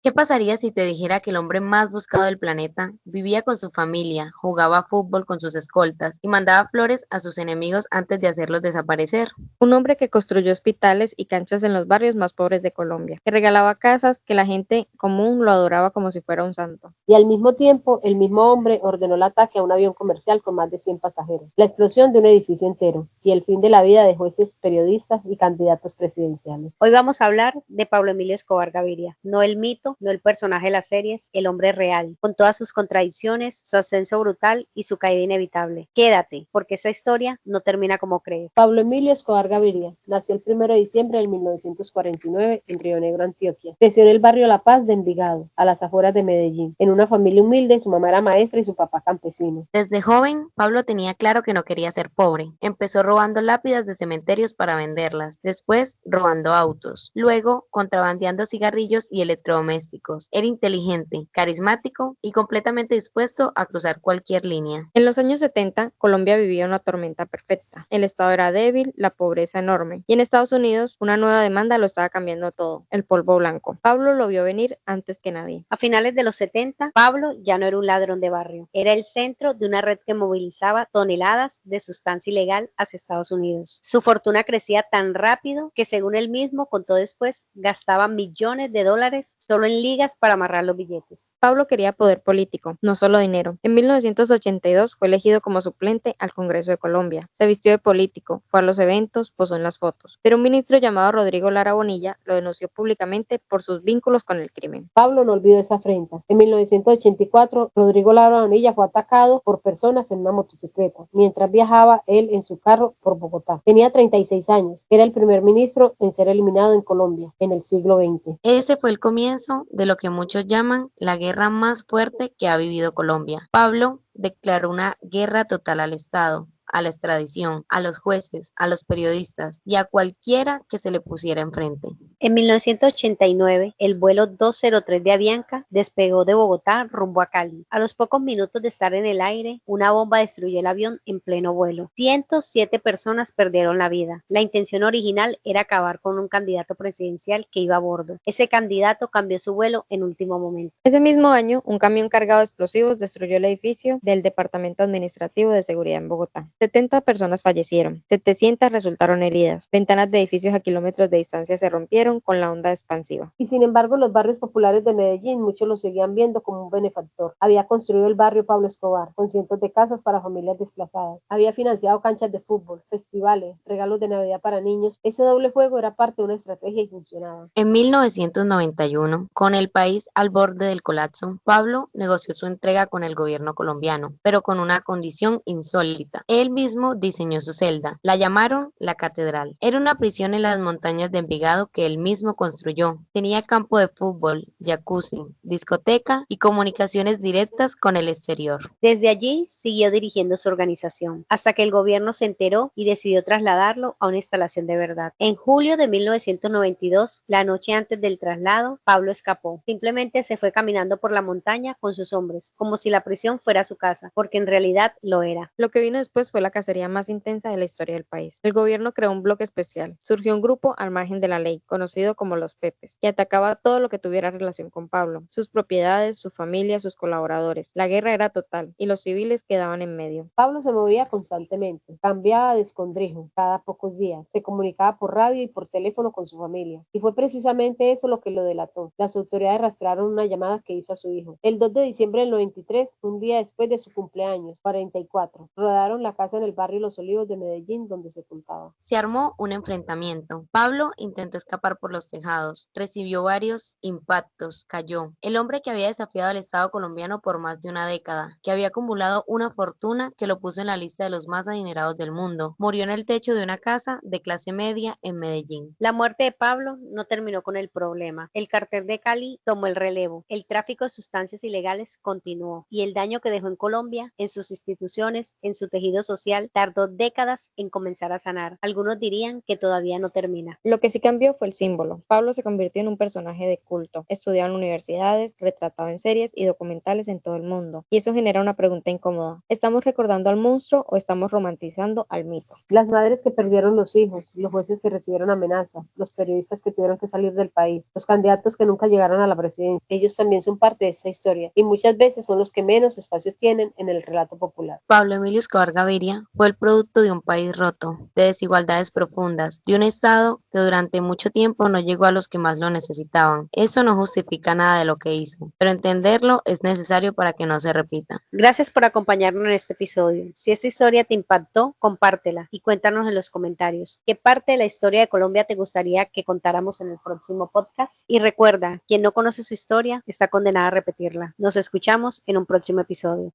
¿Qué pasaría si te dijera que el hombre más buscado del planeta vivía con su familia, jugaba fútbol con sus escoltas y mandaba flores a sus enemigos antes de hacerlos desaparecer? Un hombre que construyó hospitales y canchas en los barrios más pobres de Colombia, que regalaba casas que la gente común lo adoraba como si fuera un santo. Y al mismo tiempo, el mismo hombre ordenó el ataque a un avión comercial con más de 100 pasajeros, la explosión de un edificio entero y el fin de la vida de jueces, periodistas y candidatos presidenciales. Hoy vamos a hablar de Pablo Emilio Escobar Gaviria, no el mito, no el personaje de las series, el hombre real, con todas sus contradicciones, su ascenso brutal y su caída inevitable. Quédate, porque esa historia no termina como crees. Pablo Emilio Escobar Gaviria nació el 1 de diciembre de 1949 en Río Negro, Antioquia. Creció en el barrio La Paz de Envigado, a las afueras de Medellín, en una familia humilde. Su mamá era maestra y su papá campesino. Desde joven, Pablo tenía claro que no quería ser pobre. Empezó robando lápidas de cementerios para venderlas, después robando autos, luego contrabandeando cigarrillos y electrodomésticos. Era inteligente, carismático y completamente dispuesto a cruzar cualquier línea. En los años 70, Colombia vivía una tormenta perfecta. El Estado era débil, la pobreza enorme. Y en Estados Unidos, una nueva demanda lo estaba cambiando todo, el polvo blanco. Pablo lo vio venir antes que nadie. A finales de los 70, Pablo ya no era un ladrón de barrio, era el centro de una red que movilizaba toneladas de sustancia ilegal hacia Estados Unidos. Su fortuna crecía tan rápido que, según él mismo contó después, gastaba millones de dólares solo en ligas para amarrar los billetes. Pablo quería poder político, no solo dinero. En 1982 fue elegido como suplente al Congreso de Colombia. Se vistió de político, fue a los eventos, posó en las fotos. Pero un ministro llamado Rodrigo Lara Bonilla lo denunció públicamente por sus vínculos con el crimen. Pablo no olvidó esa afrenta. En 1984, Rodrigo Lara Bonilla fue atacado por personas en una motocicleta, mientras viajaba él en su carro por Bogotá. Tenía 36 años. Era el primer ministro en ser eliminado en Colombia en el siglo XX. Ese fue el comienzo de lo que muchos llaman la guerra más fuerte que ha vivido Colombia. Pablo declaró una guerra total al Estado, a la extradición, a los jueces, a los periodistas y a cualquiera que se le pusiera enfrente. En 1989, el vuelo 203 de Avianca despegó de Bogotá rumbo a Cali. A los pocos minutos de estar en el aire, una bomba destruyó el avión en pleno vuelo. 107 personas perdieron la vida. La intención original era acabar con un candidato presidencial que iba a bordo. Ese candidato cambió su vuelo en último momento. Ese mismo año, un camión cargado de explosivos destruyó el edificio del Departamento Administrativo de Seguridad en Bogotá. 70 personas fallecieron, 700 resultaron heridas. Ventanas de edificios a kilómetros de distancia se rompieron con la onda expansiva. Y sin embargo, los barrios populares de Medellín, muchos lo seguían viendo como un benefactor. Había construido el barrio Pablo Escobar, con cientos de casas para familias desplazadas. Había financiado canchas de fútbol, festivales, regalos de Navidad para niños. Ese doble juego era parte de una estrategia y funcionaba. En 1991, con el país al borde del colapso, Pablo negoció su entrega con el gobierno colombiano, pero con una condición insólita. Él mismo diseñó su celda. La llamaron la Catedral. Era una prisión en las montañas de Envigado que él mismo construyó. Tenía campo de fútbol, jacuzzi, discoteca y comunicaciones directas con el exterior. Desde allí siguió dirigiendo su organización, hasta que el gobierno se enteró y decidió trasladarlo a una instalación de verdad. En julio de 1992, la noche antes del traslado, Pablo escapó. Simplemente se fue caminando por la montaña con sus hombres, como si la prisión fuera su casa, porque en realidad lo era. Lo que vino después fue la cacería más intensa de la historia del país. El gobierno creó un bloque especial. Surgió un grupo al margen de la ley, conocido como los Pepes, que atacaba todo lo que tuviera relación con Pablo, sus propiedades, su familia, sus colaboradores. La guerra era total y los civiles quedaban en medio. Pablo se movía constantemente, cambiaba de escondrijo cada pocos días, se comunicaba por radio y por teléfono con su familia. Y fue precisamente eso lo que lo delató. Las autoridades rastrearon una llamada que hizo a su hijo. El 2 de diciembre del 93, un día después de su cumpleaños, 44, rodaron la casa en el barrio Los Olivos de Medellín donde se ocultaba. Se armó un enfrentamiento. Pablo intentó escapar por los tejados, recibió varios impactos, cayó. El hombre que había desafiado al Estado colombiano por más de una década, que había acumulado una fortuna que lo puso en la lista de los más adinerados del mundo, murió en el techo de una casa de clase media en Medellín. La muerte de Pablo no terminó con el problema. El cartel de Cali tomó el relevo. El tráfico de sustancias ilegales continuó y el daño que dejó en Colombia, en sus instituciones, en su tejido social, social tardó décadas en comenzar a sanar. Algunos dirían que todavía no termina. Lo que sí cambió fue el símbolo. Pablo se convirtió en un personaje de culto, estudiado en universidades, retratado en series y documentales en todo el mundo. Y eso genera una pregunta incómoda. ¿Estamos recordando al monstruo o estamos romantizando al mito? Las madres que perdieron los hijos, los jueces que recibieron amenazas, los periodistas que tuvieron que salir del país, los candidatos que nunca llegaron a la presidencia, ellos también son parte de esta historia y muchas veces son los que menos espacio tienen en el relato popular. Pablo Emilio Escobar Gaviria fue el producto de un país roto, de desigualdades profundas, de un Estado que durante mucho tiempo no llegó a los que más lo necesitaban. Eso no justifica nada de lo que hizo, pero entenderlo es necesario para que no se repita. Gracias por acompañarnos en este episodio. Si esta historia te impactó, compártela y cuéntanos en los comentarios qué parte de la historia de Colombia te gustaría que contáramos en el próximo podcast. Y recuerda, quien no conoce su historia está condenada a repetirla. Nos escuchamos en un próximo episodio.